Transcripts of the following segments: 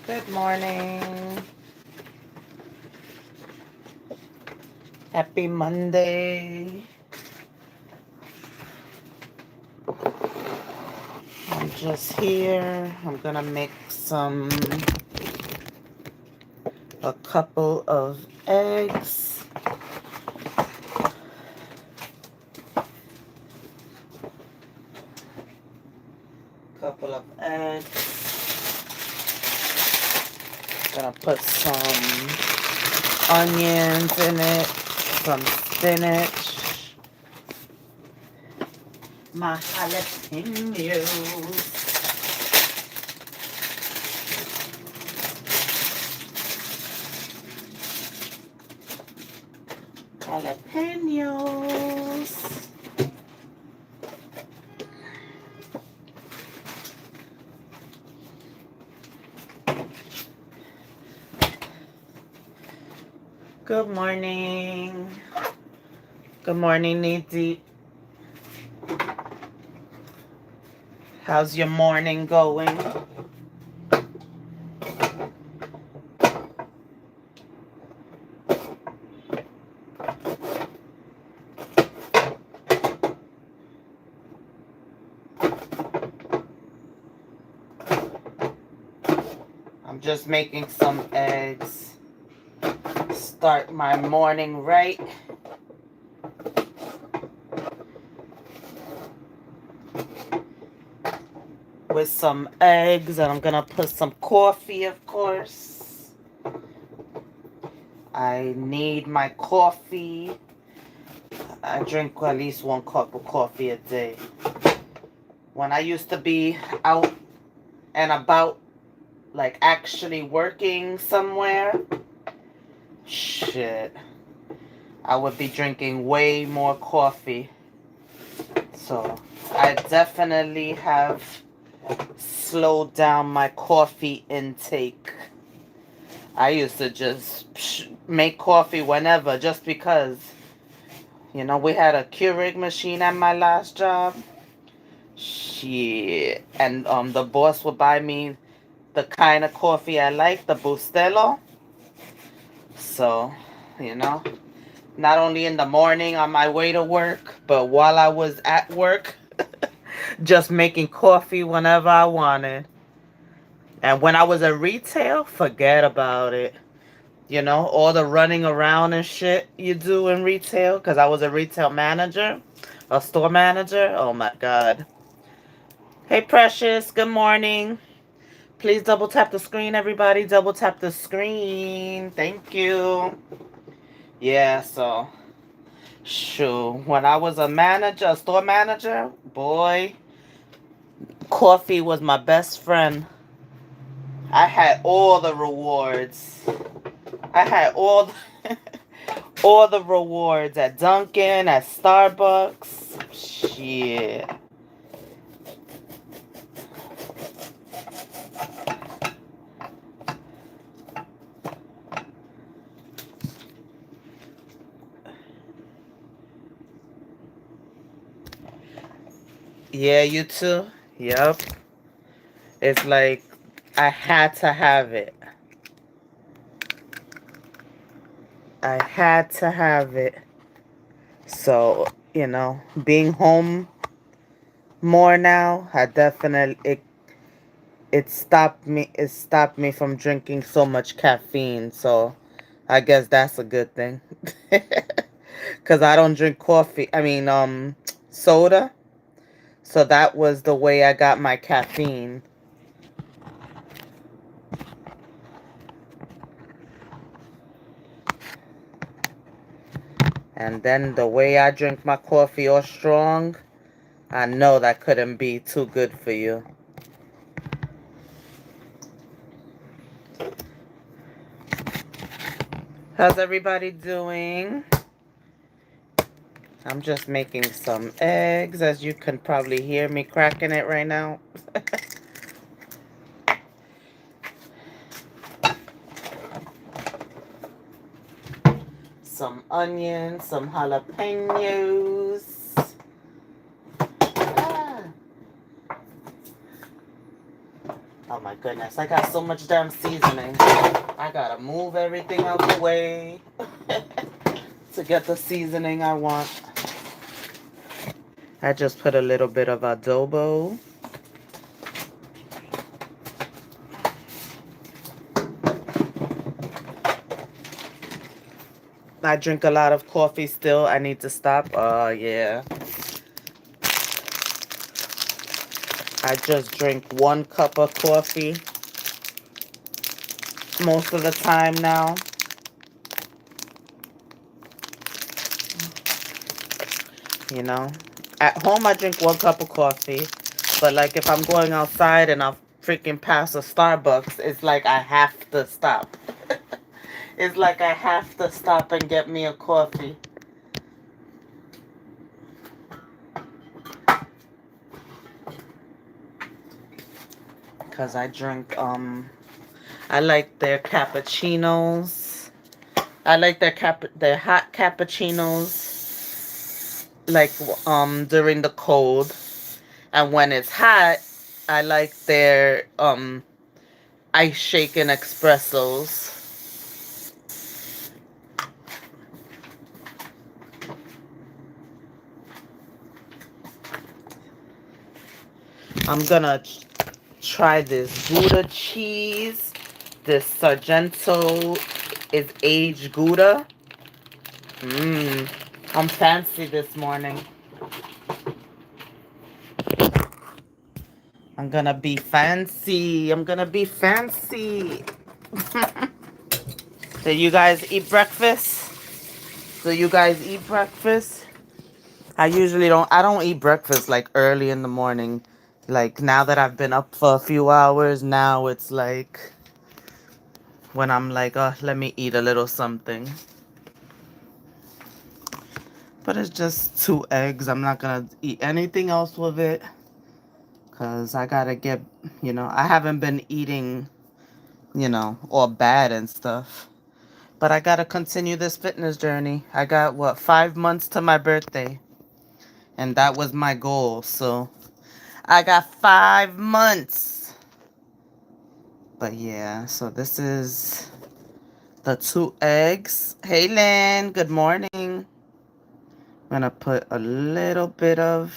Good morning. Happy Monday. I'm just here. I'm gonna make a couple of eggs. Couple of eggs. Gonna put some onions in it, some spinach, my jalapenos. Jalapenos. Good morning. Good morning, Needy. How's your morning going? I'm just making some eggs. Start my morning right. With some eggs, and I'm gonna put some coffee, of course. I need my coffee. I drink at least 1 cup of coffee a day. When I used to be out and about, like actually working somewhere, shit, I would be drinking way more coffee. So I definitely have slowed down my coffee intake. I used to just make coffee whenever, just because, we had a Keurig machine at my last job. Shit. And the boss would buy me the kind of coffee I like, the Bustelo. So, you know, not only in the morning on my way to work, but while I was at work, just making coffee whenever I wanted. And when I was at retail, forget about it. All the running around and shit you do in retail, because I was a retail manager, a store manager. Oh my God. Hey, Precious. Good morning. Please double tap the screen, everybody. Double tap the screen. Thank you. Yeah, so, shoot. When I was a store manager, boy, coffee was my best friend. I had all the rewards. I had all the rewards at Dunkin', at Starbucks. Shit. Yeah, you too? Yep. It's like I had to have it. I had to have it. So, being home more now, I definitely it stopped me from drinking so much caffeine. So, I guess that's a good thing. Cuz I don't drink coffee. I mean, soda. So that was the way I got my caffeine. And then the way I drink my coffee all strong, I know that couldn't be too good for you. How's everybody doing? I'm just making some eggs, as you can probably hear me cracking it right now. Some onions, some jalapenos. Ah. A my goodness. I got so much damn seasoning. I gotta move everything out the way to get the seasoning I want. I just put a little bit of adobo. I drink a lot of coffee still. I need to stop. Oh, yeah. I just drink 1 cup of coffee most of the time now. You know, at home I drink 1 cup of coffee, but like if I'm going outside and I'll freaking pass a Starbucks, it's like I have to stop. It's like I have to stop and get me a coffee. Cause I drink I like their cappuccinos. I like their hot cappuccinos like during the cold. And when it's hot, I like their ice shaken espressos. I'm gonna try this Gouda cheese. This Sargento is aged Gouda. I'm fancy this morning. I'm gonna be fancy. I'm gonna be fancy. Did you guys eat breakfast? Do you guys eat breakfast? I usually don't. I don't eat breakfast like early in the morning. Like now that I've been up for a few hours, now it's like when I'm like, oh, let me eat a little something. But it's just 2 eggs. I'm not gonna eat anything else with it. Because I gotta get, I haven't been eating, all bad and stuff. But I gotta continue this fitness journey. I got, 5 months to my birthday. And that was my goal. So I got 5 months. But yeah, so this is the 2 eggs. Hey, Lynn, good morning. I'm gonna put a little bit of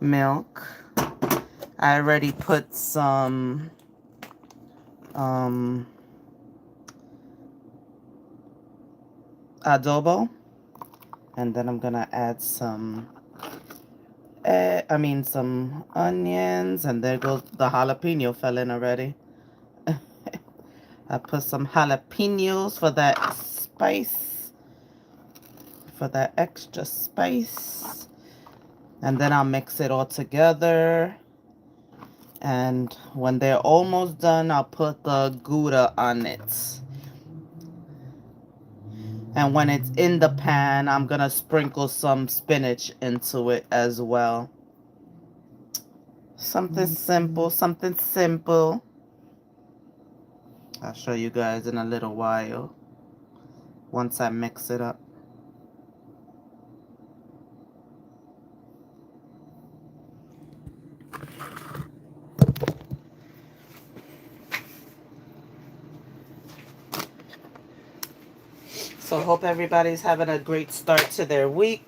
milk. I already put some adobo, and then I'm gonna add some some onions, and there goes the jalapeno fell in already. I put some jalapenos for that spice, for that extra spice, and then I'll mix it all together. And when they're almost done, I'll put the Gouda on it. And when it's in the pan, I'm gonna sprinkle some spinach into it as well. Something simple, something simple. I'll show you guys in a little while once I mix it up. So hope everybody's having a great start to their week.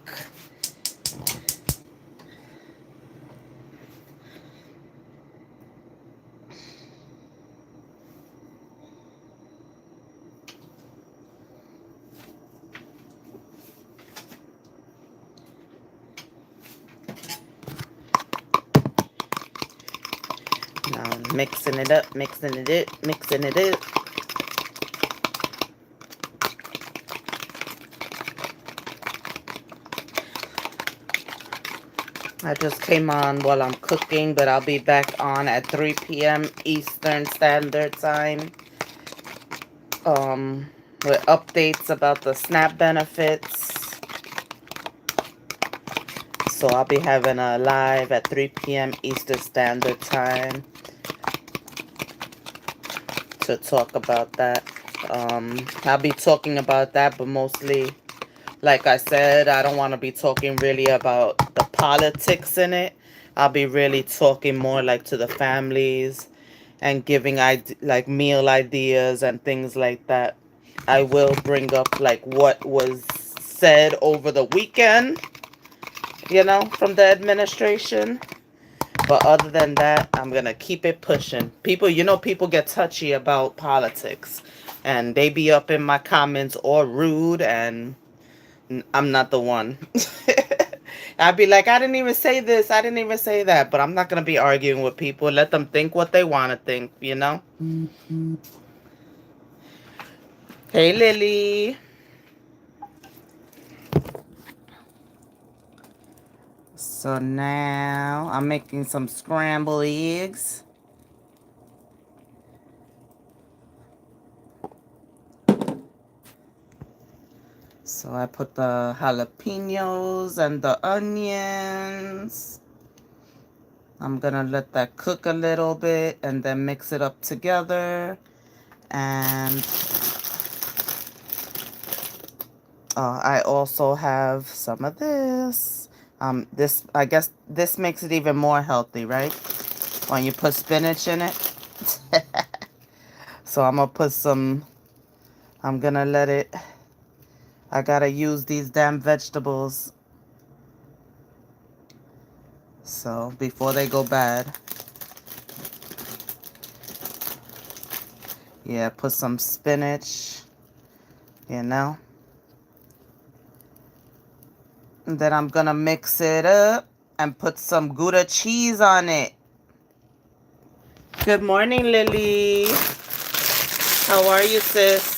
Now I'm mixing it up, mixing it up, mixing it up. I just came on while I'm cooking, but I'll be back on at 3 p.m. Eastern Standard Time. With updates about the SNAP benefits. So I'll be having a live at 3 p.m. Eastern Standard Time to talk about that. I'll be talking about that, but mostly, like I said, I don't want to be talking really about the politics in it. I'll be really talking more like to the families and giving like meal ideas and things like that. I will bring up like what was said over the weekend, from the administration. But other than that, I'm gonna keep it pushing. People get touchy about politics, and they be up in my comments or rude, and I'm not the one. I'd be like, I didn't even say this, I didn't even say that, but I'm not gonna be arguing with people. Let them think what they want to think. Hey, Lily. So now I'm making some scrambled eggs. So I put the jalapenos and the onions. I'm gonna let that cook a little bit and then mix it up together. And I also have some of this. I guess this makes it even more healthy, right? When you put spinach in it. So I'm gonna let it, I gotta use these damn vegetables. So before they go bad. Yeah, put some spinach, you know. And then I'm gonna mix it up and put some Gouda cheese on it. Good morning, Lily. How are you, sis?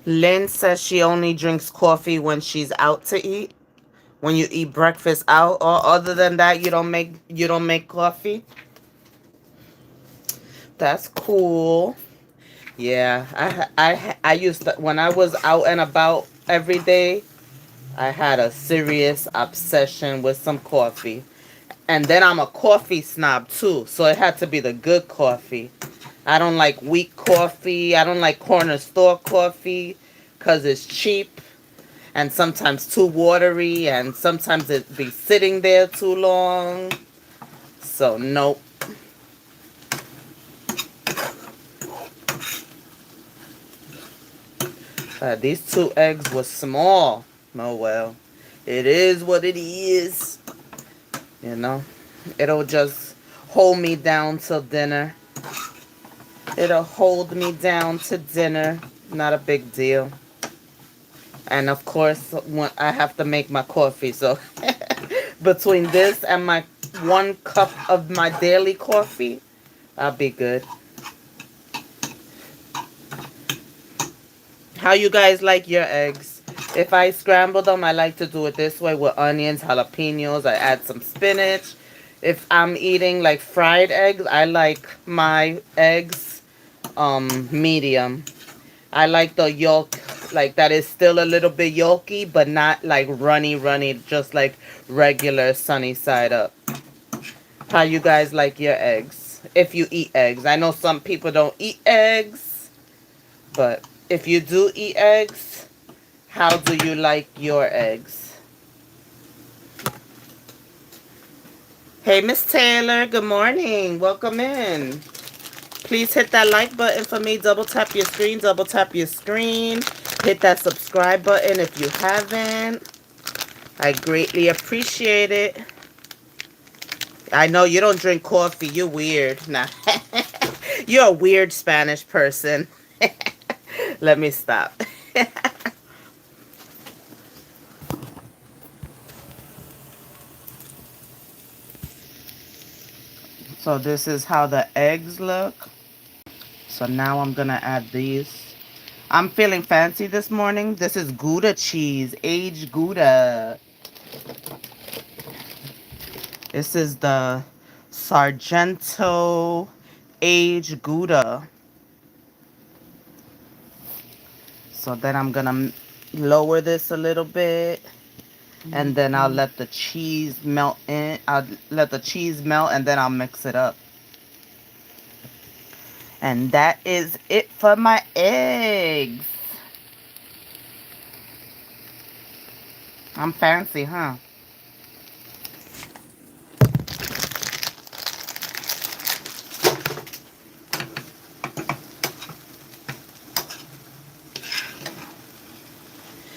Lynn says she only drinks coffee when she's out to eat. When you eat breakfast out, or other than that, you don't make coffee. That's cool. Yeah, I used to, when I was out and about every day, I had a serious obsession with some coffee. And then I'm a coffee snob too, so it had to be the good coffee. I don't like weak coffee. I don't like corner store coffee because it's cheap and sometimes too watery and sometimes it be sitting there too long. So nope. These 2 eggs were small. Oh well. It is what it is. You know. It'll just hold me down till dinner. It'll hold me down to dinner. Not a big deal. And of course, when I have to make my coffee. So between this and my 1 cup of my daily coffee, I'll be good. How you guys like your eggs? If I scramble them, I like to do it this way with onions, jalapenos. I add some spinach. If I'm eating like fried eggs, I like my eggs medium. I like the yolk, like that is still a little bit yolky, but not like runny, just like regular sunny side up. How you guys like your eggs? If you eat eggs. I know some people don't eat eggs, but if you do eat eggs, how do you like your eggs? Hey, Miss Taylor, good morning. Welcome in. Please hit that like button for me. Double tap your screen. Double tap your screen. Hit that subscribe button if you haven't. I greatly appreciate it. I know you don't drink coffee. You're weird. Nah. You're a weird Spanish person. Let me stop. So this is how the eggs look. So now I'm going to add these. I'm feeling fancy this morning. This is Gouda cheese, aged Gouda. This is the Sargento aged Gouda. So then I'm going to lower this a little bit. And then I'll let the cheese melt in. I'll let the cheese melt and then I'll mix it up. And that is it for my eggs. I'm fancy, huh?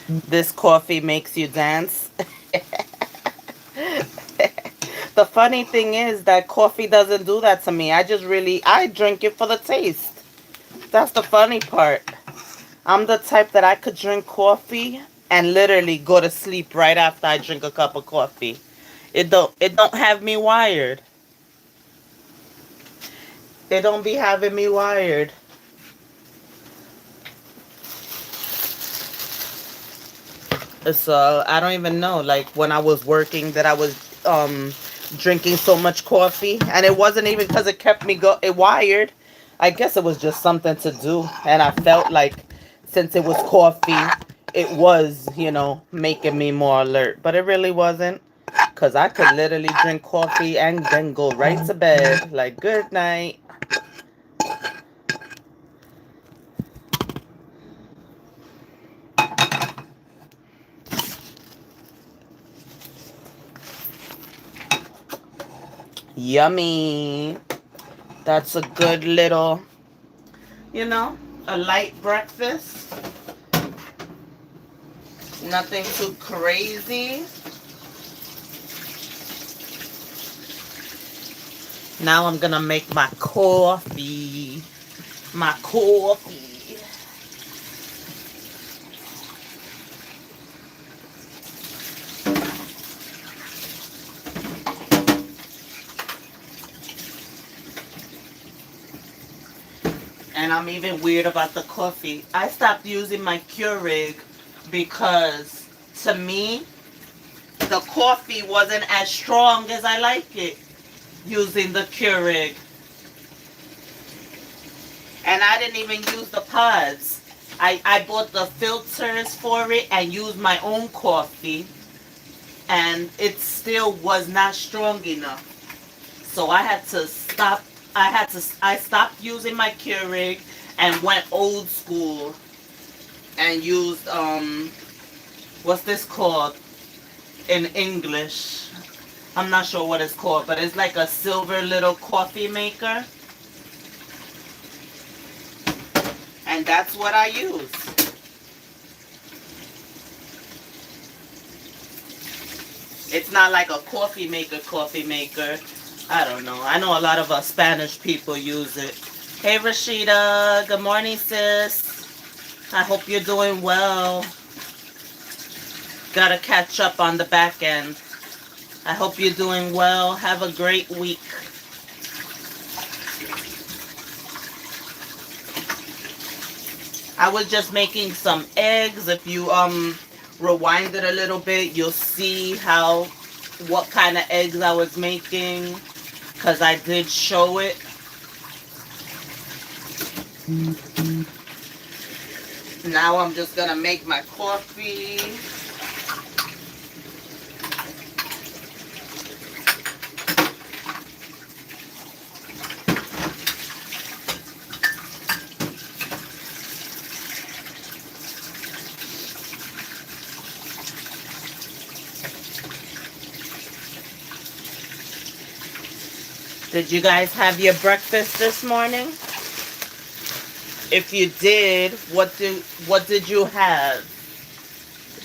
This coffee makes you dance. The funny thing is that coffee doesn't do that to me. I drink it for the taste. That's the funny part. I'm the type that I could drink coffee and literally go to sleep right after I drink a cup of coffee. It don't have me wired. It don't be having me wired. So I don't even know. Like when I was working, that I was drinking so much coffee, and it wasn't even because it kept me it wired. I guess it was just something to do, and I felt like since it was coffee, it was making me more alert, but it really wasn't. Cause I could literally drink coffee and then go right to bed. Like good night. Yummy. That's a good little, you know, a light breakfast. Nothing too crazy. Now I'm gonna make my coffee. My coffee. And I'm even weird about the coffee. I stopped using my Keurig because to me, the coffee wasn't as strong as I like it using the Keurig. And I didn't even use the pods. I bought the filters for it and used my own coffee. And it still was not strong enough. So I had to stop. I stopped using my Keurig and went old school and used what's this called in English? I'm not sure what it's called, but it's like a silver little coffee maker. And that's what I use. It's not like a coffee maker. I don't know. I know a lot of us Spanish people use it. Hey Rashida, good morning sis. I hope you're doing well. Gotta catch up on the back end. I hope you're doing well. Have a great week. I was just making some eggs. If you rewind it a little bit, you'll see what kind of eggs I was making, because I did show it. Now I'm just gonna make my coffee. Did you guys have your breakfast this morning? If you did, what did you have?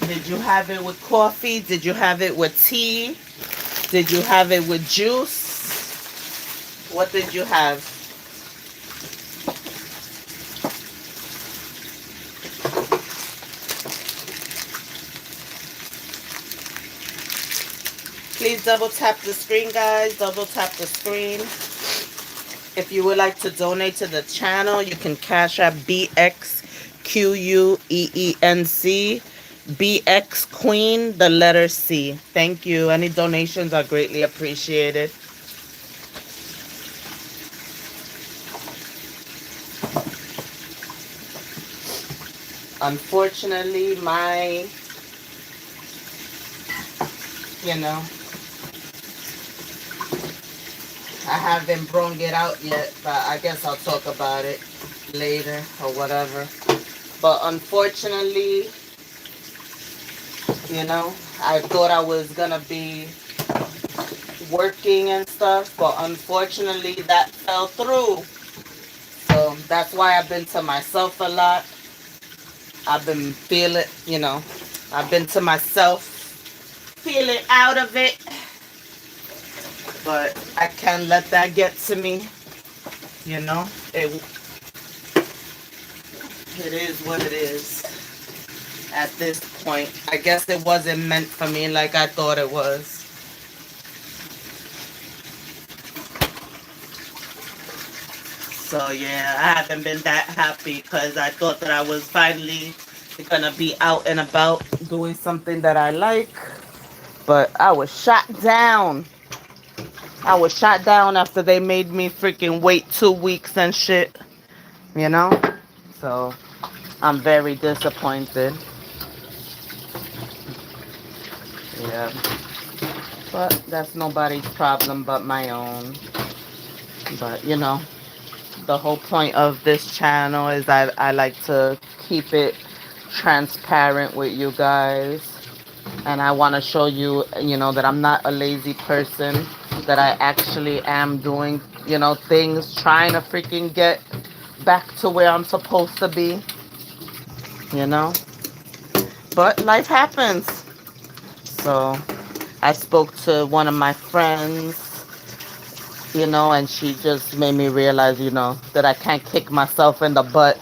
Did you have it with coffee? Did you have it with tea? Did you have it with juice? What did you have? Please double tap the screen, guys. Double tap the screen. If you would like to donate to the channel, you can cash out BXQUEENC. BX Queen, the letter C. Thank you. Any donations are greatly appreciated. Unfortunately, you know, I haven't brung it out yet, but I guess I'll talk about it later or whatever. But unfortunately, I thought I was gonna be working and stuff, but unfortunately that fell through. So that's why I've been to myself a lot. I've been feeling, I've been to myself, feeling out of it, but I can't let that get to me. You know, it it is what it is. At this point, I guess it wasn't meant for me like I thought it was. So yeah, I haven't been that happy because I thought that I was finally gonna be out and about doing something that I like, but I was shot down. I was shot down after they made me freaking wait 2 weeks and shit, you know? So I'm very disappointed. Yeah. But that's nobody's problem but my own. But the whole point of this channel is that I like to keep it transparent with you guys. And I want to show you, that I'm not a lazy person, that I actually am doing, things, trying to freaking get back to where I'm supposed to be, you know. But life happens. So I spoke to one of my friends, and she just made me realize, that I can't kick myself in the butt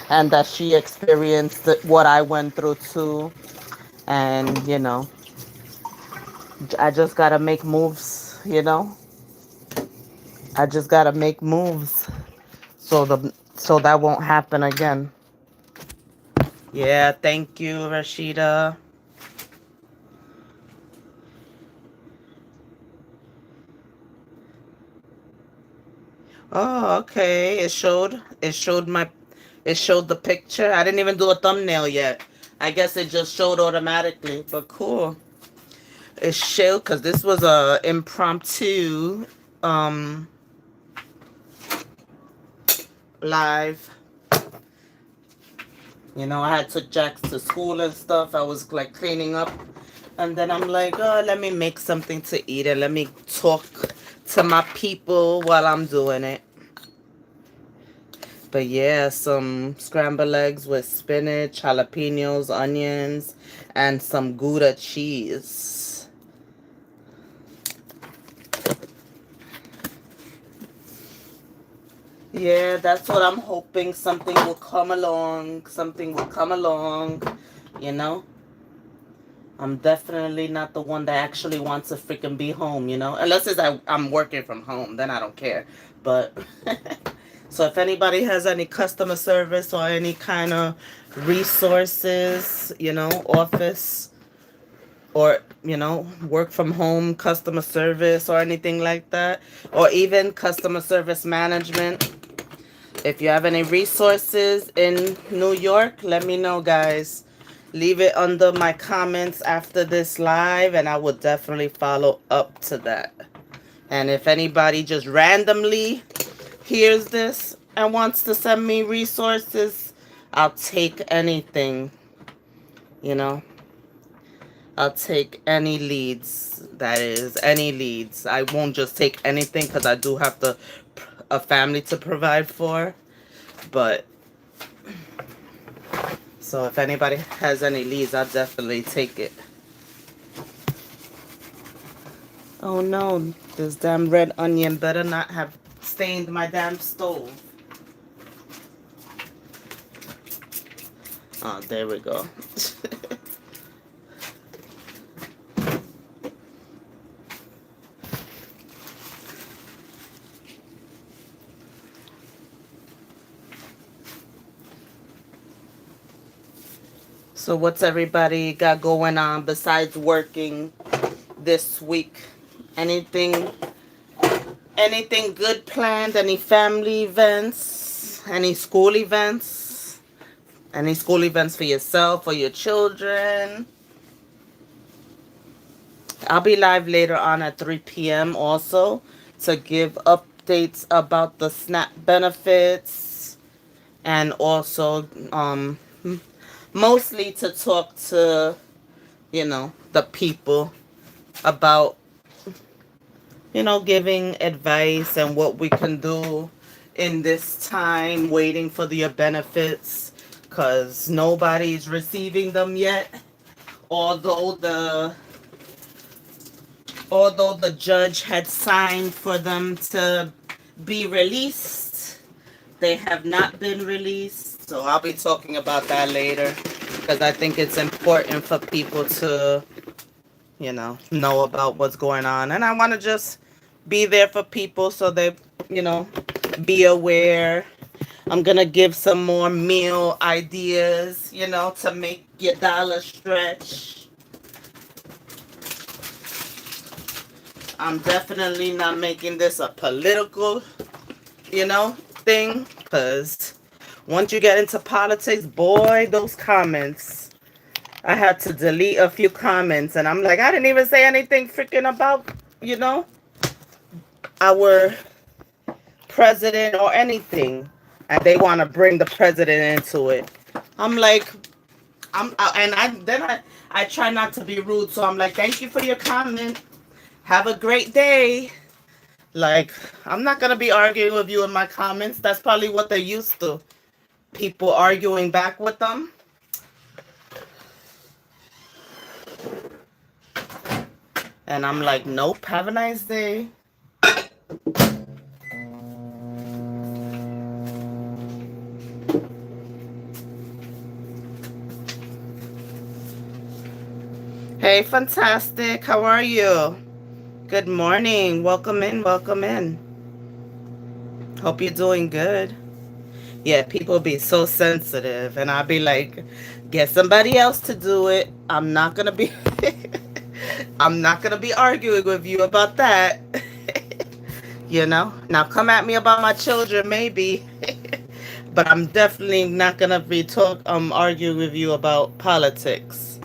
and that she experienced what I went through too. And, I just got to make moves, I just got to make moves so that won't happen again. Yeah, thank you, Rashida. Oh, okay. It showed the picture. I didn't even do a thumbnail yet. I guess it just showed automatically. But cool. It showed because this was a impromptu um live. I had took Jax to school and stuff. I was like cleaning up. And then I'm like, oh, let me make something to eat and let me talk to my people while I'm doing it. But yeah, some scrambled eggs with spinach, jalapenos, onions, and some Gouda cheese. Yeah, that's what I'm hoping. Something will come along. Something will come along, you know? I'm definitely not the one that actually wants to freaking be home, Unless I'm working from home, then I don't care. But so if anybody has any customer service or any kind of resources, office or, work from home customer service or anything like that, or even customer service management, if you have any resources in New York, let me know, guys. Leave it under my comments after this live, and I will definitely follow up to that. And if anybody just randomly hears this and wants to send me resources, I'll take anything, you know. I'll take any leads, that is, any leads. I won't just take anything because I do have a family to provide for. But so if anybody has any leads, I'll definitely take it. Oh no, this damn red onion better not have stained my damn stove. Oh, there we go. So what's everybody got going on besides working this week? Anything anything good planned? Any family events? Any school events? Any school events for yourself or your children? I'll be live later on at 3 p.m. also to give updates about the SNAP benefits and also mostly to talk to the people about, giving advice and what we can do in this time waiting for your benefits, because nobody's receiving them yet. Although the although the judge had signed for them to be released, they have not been released. So I'll be talking about that later, because I think it's important for people to, know about what's going on. And I want to just be there for people so they, you know, be aware. I'm going to give some more meal ideas, to make your dollar stretch. I'm definitely not making this a political, thing, because once you get into politics, boy, those comments. I had to delete a few comments, and I'm like, I didn't even say anything freaking about, our president or anything. And they want to bring the president into it. I'm like, I try not to be rude, so I'm like, thank you for your comment. Have a great day. Like, I'm not going to be arguing with you in my comments. That's probably what they're used to. People arguing back with them. And I'm like, nope, have a nice day. Hey, fantastic. How are you? Good morning. Welcome in. Welcome in. Hope you're doing good. Yeah, people be so sensitive. And I'll be like, get somebody else to do it. I'm not going to be... I'm not going to be arguing with you about that. Now come at me about my children, maybe. But I'm definitely not going to be arguing with you about politics.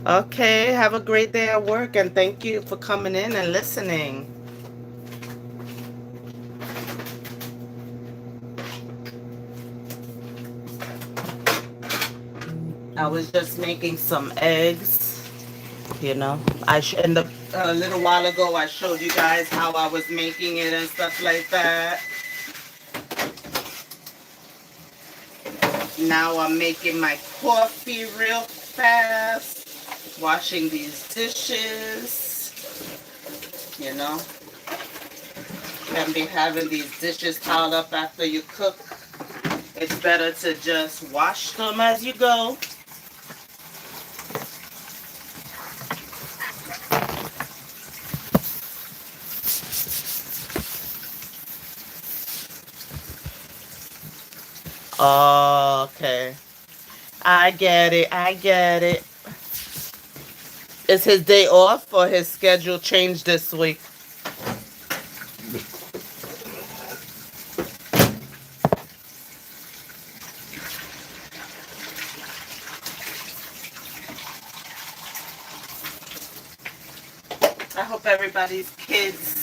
Okay, have a great day at work, and thank you for coming in and listening. I was just making some eggs. In a little while ago, I showed you guys how I was making it and stuff like that. Now I'm making my coffee real fast, washing these dishes. Can't be having these dishes piled up after you cook. It's better to just wash them as you go. Okay. I get it. I get it. Is his day off or his schedule changed this week? I hope everybody's kids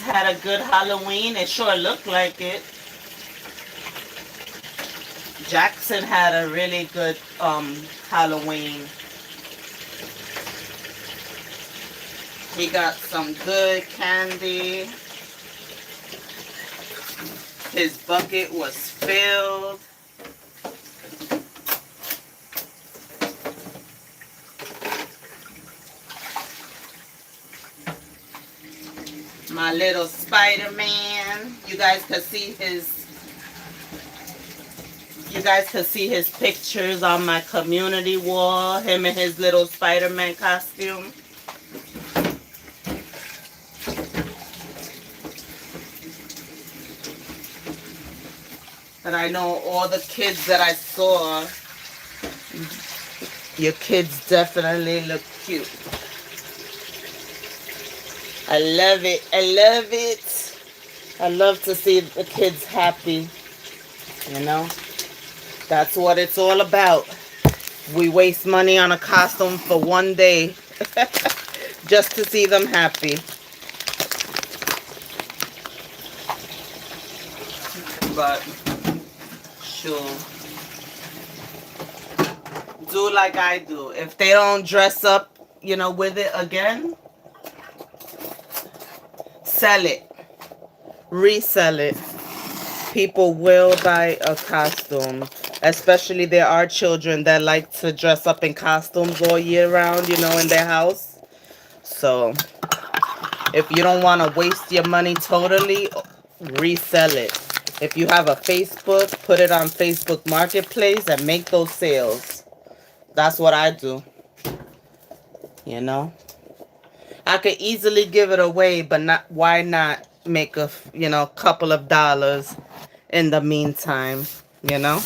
had a good Halloween. It sure looked like it. Jackson had a really good Halloween. He got some good candy. His bucket was filled. My little Spider-Man. You guys could see his pictures on my community wall. Him in his little Spider-Man costume. And I know all the kids that I saw, your kids definitely look cute. I love it. I love it. I love to see the kids happy. That's what it's all about. We waste money on a costume for one day just to see them happy. But sure, do like I do. If they don't dress up, with it again, sell it, resell it. People will buy a costume. Especially there are children that like to dress up in costumes all year round, in their house. So if you don't want to waste your money totally, resell it. If you have a Facebook, put it on Facebook Marketplace and make those sales. That's what I do. You know, I could easily give it away, but not. Why not make a couple of dollars in the meantime? You know.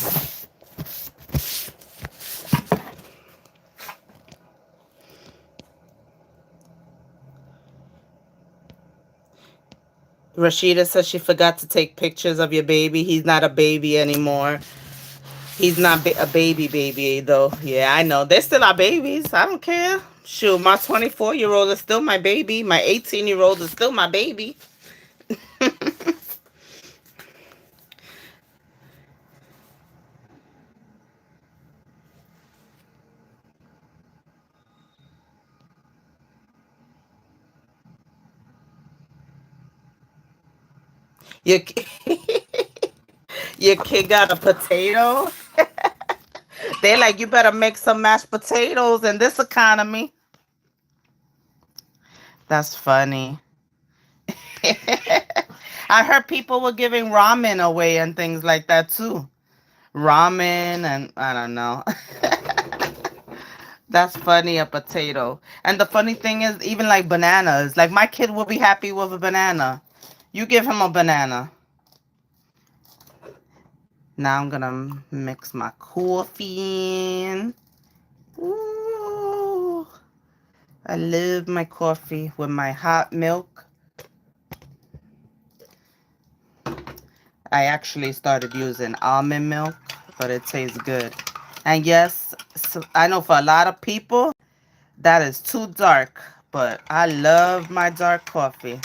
Rashida says she forgot to take pictures of your baby. He's not a baby anymore. He's not a baby though. Yeah, I know. They're still our babies. I don't care. Shoot, my 24-year-old is still my baby. My 18-year-old is still my baby. Your, your kid got a potato? They're like, you better make some mashed potatoes in this economy. That's funny. I heard people were giving ramen away and things like that too. Ramen and I don't know. That's funny, a potato. And the funny thing is, even like bananas, like my kid will be happy with a banana. You give him a banana. Now I'm gonna mix my coffee in. Ooh, I love my coffee with my hot milk. I actually started using almond milk, but it tastes good. And yes, so I know for a lot of people, that is too dark, but I love my dark coffee.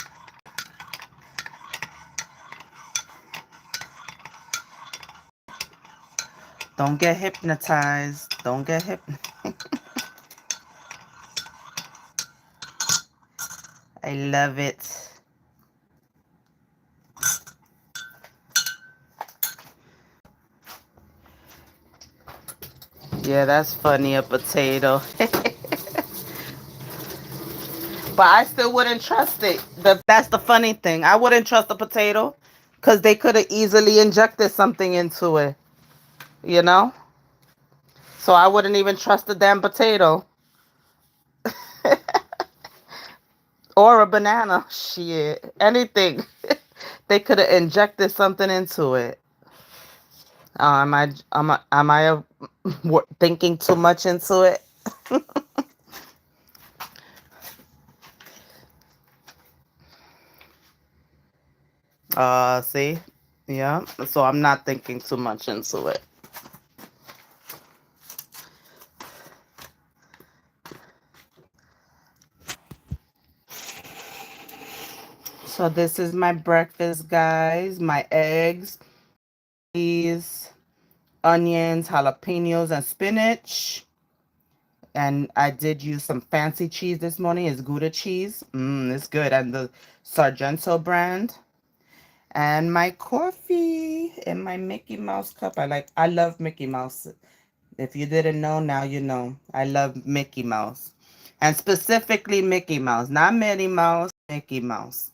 Don't get hypnotized. Don't get hypnotized. I love it. Yeah, that's funny, a potato. But I still wouldn't trust it. That's the funny thing. I wouldn't trust a potato because they could have easily injected something into it, you know? So I wouldn't even trust the damn potato. Or a banana. Shit. Anything. They could have injected something into it. Am I thinking too much into it? See? Yeah. So I'm not thinking too much into it. So this is my breakfast, guys. My eggs, peas, onions, jalapenos, and spinach. And I did use some fancy cheese this morning. It's Gouda cheese. It's good. And the Sargento brand. And my coffee in my Mickey Mouse cup. I love Mickey Mouse. If you didn't know, now you know. I love Mickey Mouse. And specifically Mickey Mouse. Not Minnie Mouse, Mickey Mouse.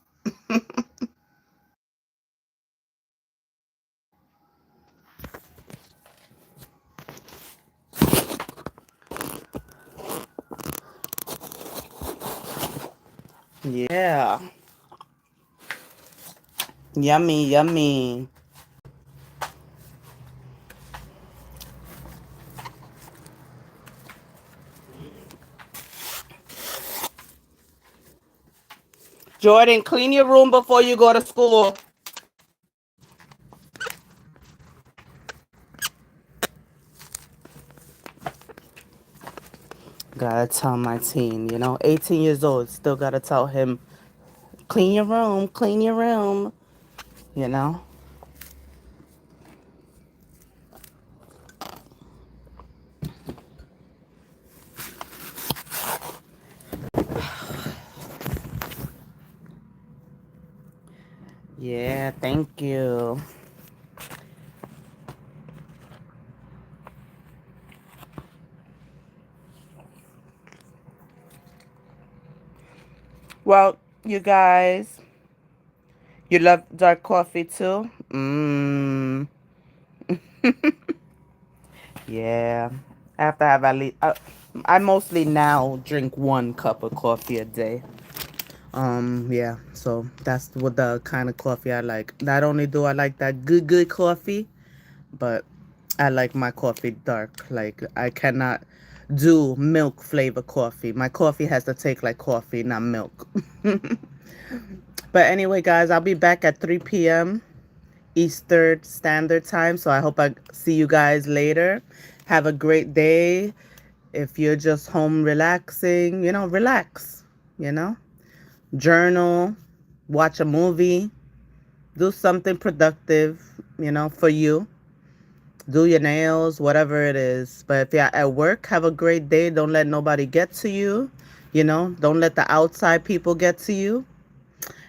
Yeah. Yummy, yummy. Jordan, clean your room before you go to school. Gotta tell my teen, 18 years old, still gotta tell him, clean your room, you know? Yeah, thank you. Well, you guys, you love dark coffee too? Yeah. I have to have at least. I mostly now drink 1 cup of coffee a day. Yeah. So that's what the kind of coffee I like. Not only do I like that good coffee, but I like my coffee dark. Like I cannot do milk flavor coffee. My coffee has to taste like coffee, not milk. But anyway, guys, I'll be back at 3 p.m. Eastern Standard Time. So I hope I see you guys later. Have a great day. If you're just home relaxing, relax, you know, journal, watch a movie, do something productive, for you. Do your nails, whatever it is. But if you're at work, have a great day. Don't let nobody get to you. Don't let the outside people get to you.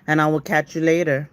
And I will catch you later.